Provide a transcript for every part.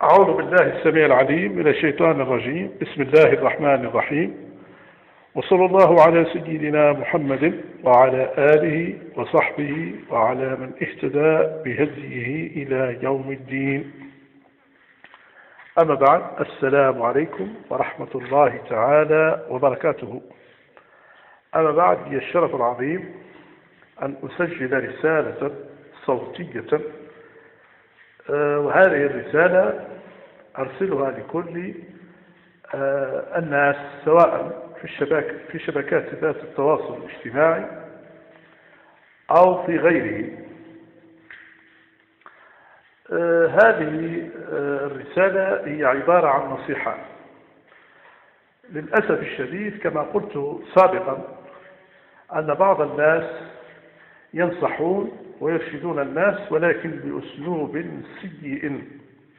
أعوذ بالله السميع العليم من الشيطان الرجيم. بسم الله الرحمن الرحيم، وصلى الله على سيدنا محمد وعلى آله وصحبه وعلى من اهتدى بهديه إلى يوم الدين. أما بعد، السلام عليكم ورحمة الله تعالى وبركاته. أما بعد، لي الشرف العظيم أن أسجل رسالة صوتية، وهذه الرسالة أرسلها لكل الناس، سواء في شبكات ذات التواصل الاجتماعي أو في غيره. هذه الرسالة هي عبارة عن نصيحة. للأسف الشديد، كما قلت سابقا، أن بعض الناس ينصحون ويرشدون الناس، ولكن بأسلوب سيء،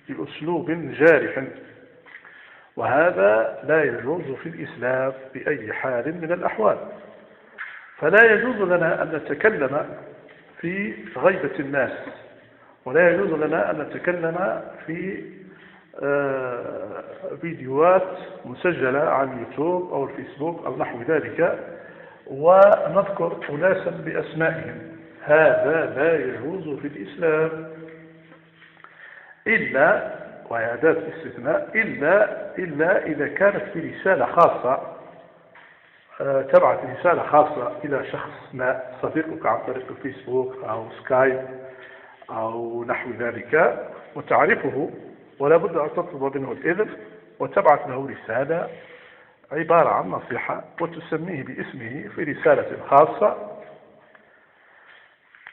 بأسلوب جارح، وهذا لا يجوز في الإسلام بأي حال من الأحوال. فلا يجوز لنا أن نتكلم في غيبة الناس، ولا يجوز لنا أن نتكلم في فيديوهات مسجلة على اليوتيوب أو الفيسبوك أو نحو ذلك ونذكر أناسا بأسمائهم. هذا لا يجوز في الإسلام، إلا، وهذا الاستثناء، إلا إذا كانت في رسالة خاصة، تبعت رسالة خاصة إلى شخص ما، صديقك عن طريق الفيسبوك أو سكايب أو نحو ذلك، وتعرفه ولا بد أن تطلب منه الإذن، وتبعت له رسالة عبارة عن نصيحة وتسميه باسمه في رسالة خاصة،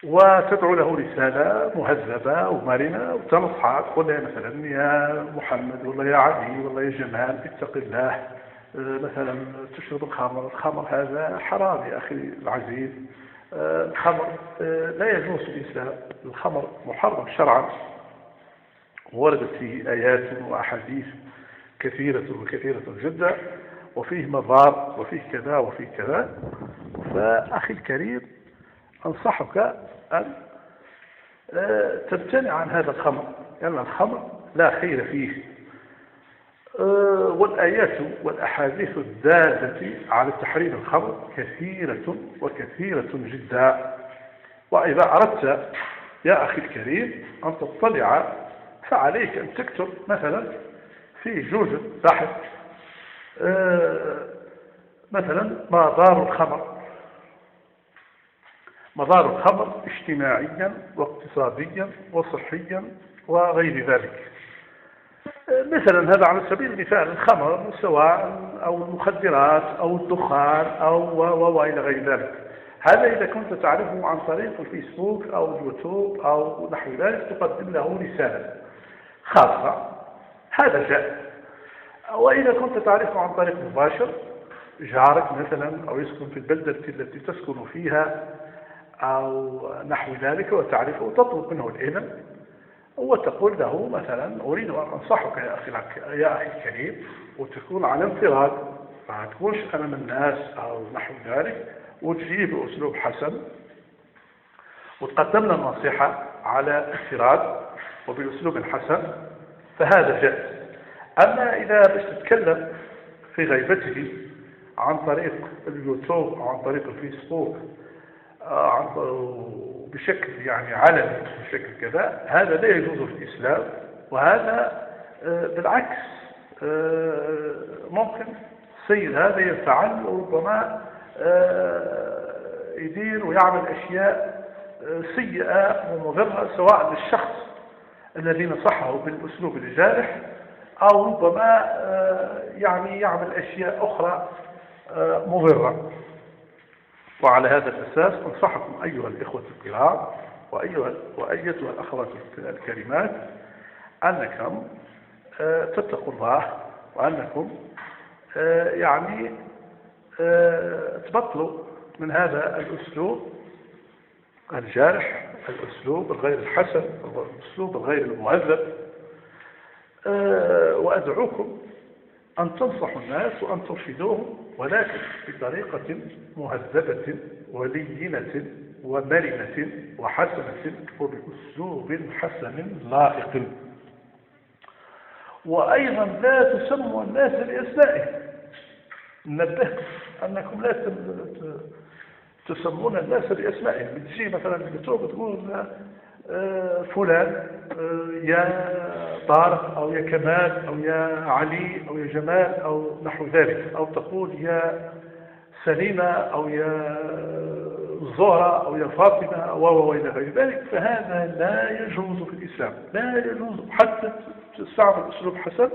وتدعو له رسالة مهذبة ومرنة وتنصحه، تقول له مثلا: يا محمد، والله يا علي، والله يا جمال، اتق الله، مثلا تشرب الخمر هذا حرام يا أخي العزيز، الخمر لا يجوز في الإسلام، الخمر محرم شرعا، وردت فيه آيات وأحاديث كثيرة جدا، وفيه مضار وفيه كذا وفيه كذا. فأخي الكريم، أنصحك أن تمتنع عن هذا الخمر، لأن الخمر لا خير فيه، والآيات والأحاديث الدالة على تحريم الخمر كثيرة جدا. وإذا أردت يا أخي الكريم أن تطلع، فعليك أن تكتب مثلا في جوجل بحث مثلا مضار الخمر اجتماعيا واقتصاديا وصحيا وغير ذلك. مثلا هذا على سبيل المثال الخمر، سواء أو المخدرات أو الدخان أو إلى غير ذلك. هذا إذا كنت تعرفه عن طريق الفيسبوك أو اليوتيوب أو نحو ذلك، تقدم له رسالة خاصة، هذا جاء. وإذا كنت تعرفه عن طريق مباشر، جارك مثلا أو يسكن في البلدة التي تسكن فيها أو نحو ذلك وتعرفه، تطلب منه الإذن وتقول له مثلا: أريد أن أنصحك يا أخي الكريم، وتكون على انفراد، ما تكونش أمام الناس أو نحو ذلك، وتجيب بأسلوب حسن وتقدم له النصيحة على انفراد وبأسلوب حسن، فهذا جائز. أما إذا باش تتكلم في غيبته عن طريق اليوتيوب أو عن طريق الفيسبوك بشكل يعني علني، بشكل كذا، هذا لا يجوز في الإسلام. وهذا بالعكس ممكن السيد هذا يفعل، وربما يدير ويعمل أشياء سيئة ومضرة، سواء للشخص الذي نصحه بالأسلوب الجارح، أو ربما يعني يعمل أشياء أخرى مضرة. وعلى هذا الأساس أنصحكم أيها الإخوة الكرام وأيتها الأخوات الكريمات أنكم تتقوا الله، وأنكم يعني تبطلوا من هذا الأسلوب الجارح، الأسلوب الغير الحسن، الأسلوب الغير المهذب. وأدعوكم أن تنصحوا الناس وأن ترشدوهم، ولكن بطريقة مهذبة ولينة ومرنة وحسنة، وبأسلوب حسن لائق. وأيضا لا تسموا الناس بأسمائهم. نبهكم أنكم لا تسمون الناس بأسمائهم. بتجي مثلا بتقول فلان يا طارق أو يا كمال أو يا علي أو يا جمال أو نحو ذلك، أو تقول يا سليمة أو يا زهرة أو يا فاطمة أو إلى غير ذلك. فهذا لا يجوز في الإسلام، لا يجوز حتى تستعمل أسلوب حسن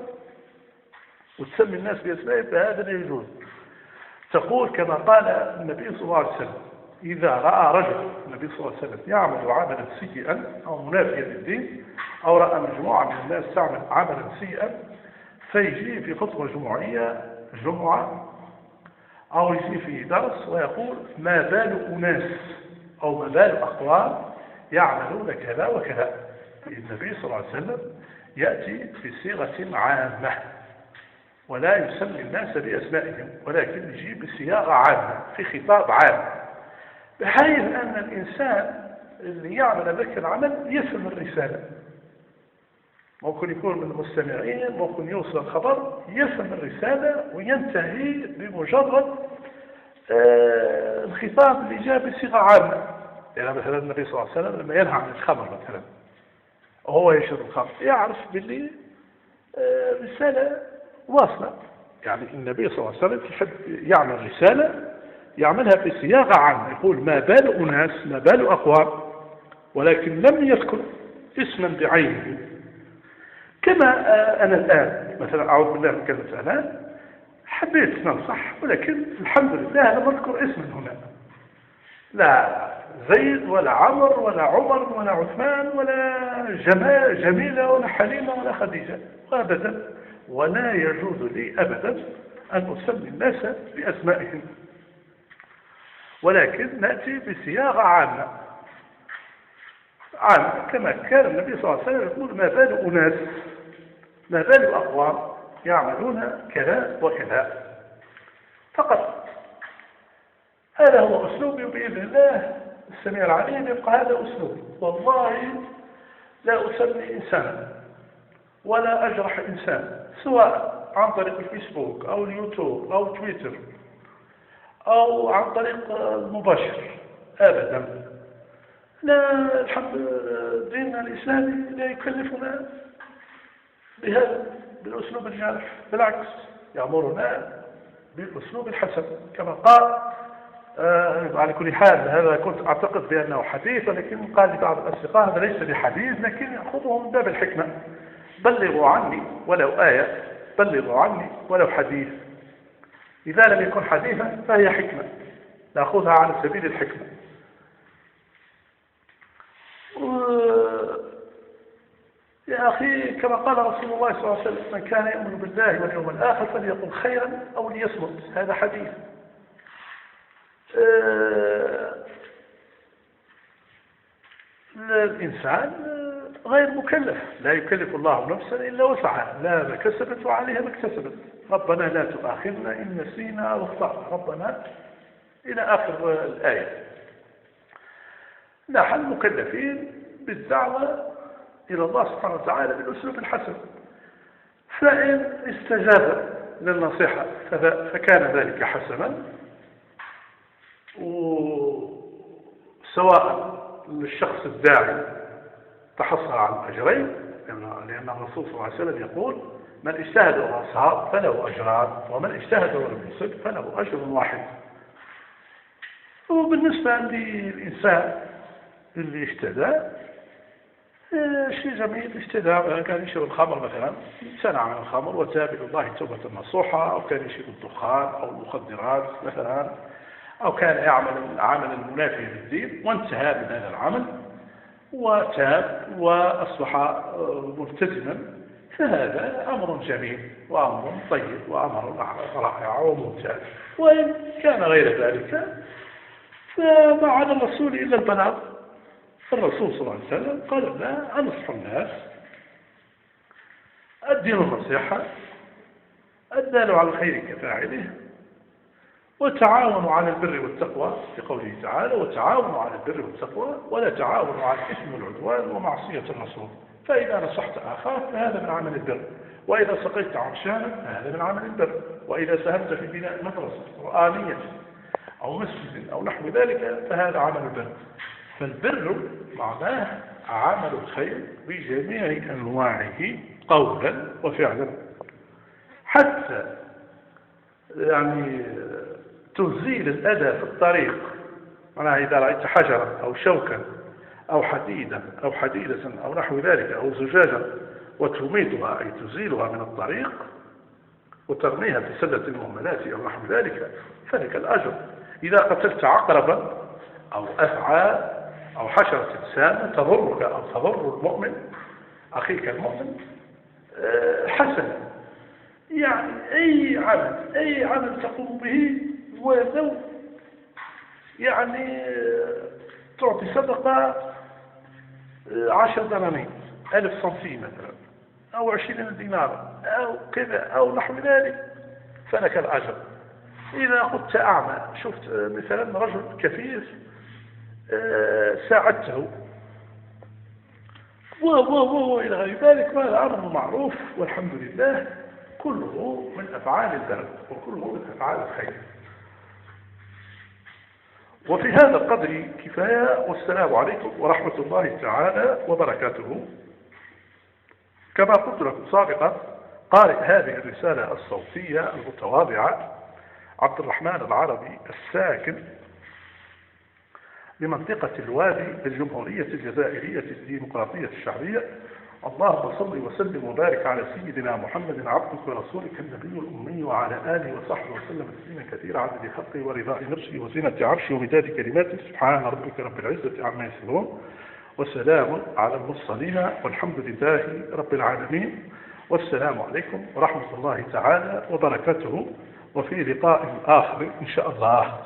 وتسمي الناس بأسمائهم، فهذا لا يجوز. تقول كما قال النبي صلى الله عليه وسلم: إذا رأى رجل النبي صلى الله عليه وسلم يعمل عملا سيئا أو منافيا للدين، أو رأى مجموعة من الناس تعمل عملا سيئا، فيجي في خطبة جمعة أو يجي في درس ويقول: ما بال أناس أو ما بال أقوام يعملون كذا وكذا. النبي صلى الله عليه وسلم يأتي بصيغة عامة ولا يسمي الناس بأسمائهم، ولكن يجيب بصياغة عامة في خطاب عام، بحيث أن الإنسان اللي يعمل ذلك العمل يفهم الرسالة. ممكن يكون من المستمعين، ممكن يوصل الخبر يفهم الرسالة وينتهي بمجرد الخطاب اللي جاء بصيغة عامة. يعني مثلا النبي صلى الله عليه وسلم لما ينهى عن الخمر مثلا وهو يشرب الخمر، يعرف باللي رسالة واصلة. يعني النبي صلى الله عليه وسلم يحب يعمل رسالة يعملها بصياغة عامة، يقول: ما بال أناس، ما بال أقوام، ولكن لم يذكر اسما بعينه. كما أنا الآن مثلا أعوذ بالله من كلمة الآن حبيت ننصح، ولكن الحمد لله لم أذكر اسما هنا، لا زيد ولا عمر ولا عمر ولا عثمان ولا جميلة ولا حليمة ولا خديجة أبدا. ولا يجوز لي أبدا أن أسمي الناس بأسمائهم، ولكن نأتي بصياغة عامة كما كان النبي صلى الله عليه وسلم يقول: ما بال أناس، ما بال أقوام يعملون كذا وكذا فقط. هذا هو أسلوبي، وبإذن الله السميع العليم يبقى هذا أسلوبي. والله لا أسمي إنسانا ولا أجرح إنسان، سواء عن طريق الفيسبوك أو اليوتيوب أو تويتر أو عن طريق المباشر أبدا. لا، الحمد لله ديننا الإسلامي لا يكلفنا بهذا بالأسلوب الجارح، بالعكس يأمرنا بالأسلوب الحسن كما قال. على كل حال هذا كنت أعتقد بأنه حديث، ولكن قال لبعض الأصدقاء هذا ليس بحديث، لكن يأخذه من باب الحكمة: بلغوا عني ولو آية، بلغوا عني ولو حديث. إذا لم يكن حديثا فهي حكمة، نأخذها على سبيل الحكمة. يا أخي كما قال رسول الله صلى الله عليه وسلم: من كان يؤمن بالله واليوم الآخر فليقل خيرا أو ليصمت. هذا حديث. الإنسان غير مكلف، لا يكلف الله نفسا إلا وسعها، لا ما كسبت وعليها ما اكتسبت. ربنا لا تؤاخذنا إن نسينا أو أخطأنا، ربنا إلى آخر الآية. نحن مكلفين بالدعوة إلى الله سبحانه وتعالى بالأسلوب الحسن، فإن استجاب للنصيحة فكان ذلك حسنا، وسواء للشخص الداعي تحصل على أجرين، لأن الرسول صلى الله عليه وسلم يقول: من اجتهد وأصاب فله أجران، ومن اجتهد ولم يصب فله أجر واحد. وبالنسبة للإنسان اللي اجتدى شيء جميل، اجتدى كان يشرب الخمر مثلا، امتنع عن الخمر وتاب إلى الله توبة نصوحة، أو كان يشرب الدخان أو المخدرات مثلا، أو كان يعمل العمل المنافي للدين وانتهى من هذا العمل وتاب وأصبح ملتزما، فهذا أمر جميل وأمر طيب وأمر رائع وممتاز. وإن كان غير ذلك فما على الرسول إلا البلاغ. الرسول صلى الله عليه وسلم قال: لا أنصح الناس، الدين النصيحة، الدال على الخير كفاعله، وتعاونوا على البر والتقوى في قوله تعالى: وتعاونوا على البر والتقوى ولا تعاونوا على الإثم والعدوان ومعصية الرسول. فإذا نصحت آخاك فهذا من عمل البر، وإذا سقيت عطشانا فهذا من عمل البر، وإذا ساهمت في بناء مدرسة قرآنية أو مسجد أو نحو ذلك فهذا عمل البر. فالبر معناه عمل الخير بجميع أنواعه قولا وفعلا، حتى يعني تزيل الأذى في الطريق. معناها إذا رأيت حجرا أو شوكا أو حديدا أو حديدة أو نحو ذلك أو زجاجا وتميتها، أي تزيلها من الطريق وترميها في سدة المهملات أو نحو ذلك، فلك الأجر. إذا قتلت عقربا أو أفعى أو حشرة سامة تضرك أو تضر المؤمن أخيك المؤمن، حسنا. يعني أي عمل تقوم به ولو يعني تعطي صدقة 10 دنانير 1000 سنتيم مثلا أو 20 دينار أو كذا أو نحو ذلك فلك الأجر. إذا كنت أعمى شفت مثلا رجل كفيف ساعدته إلى غير ذلك، فهذا أمر معروف والحمد لله، كله من أفعال البر وكله من أفعال الخير. وفي هذا القدر كفاية، والسلام عليكم ورحمة الله تعالى وبركاته. كما قلت لكم سابقا، قارئ هذه الرسالة الصوتية المتواضعة عبد الرحمن العربي الساكن بمنطقة الوادي بالجمهورية الجزائرية الديمقراطية الشعبية. اللهم صل وسلم وبارك على سيدنا محمد عبدك ورسولك النبي الأمي وعلى آله وصحبه وسلم تسليما كثيرا عدد خلقه ورضاء نفسه وزينة عرشه ومداد كلماته. سبحان ربك رب العزة عما يصفون وسلام على المرسلين والحمد لله رب العالمين. والسلام عليكم ورحمة الله تعالى وبركاته، وفي لقاء آخر إن شاء الله.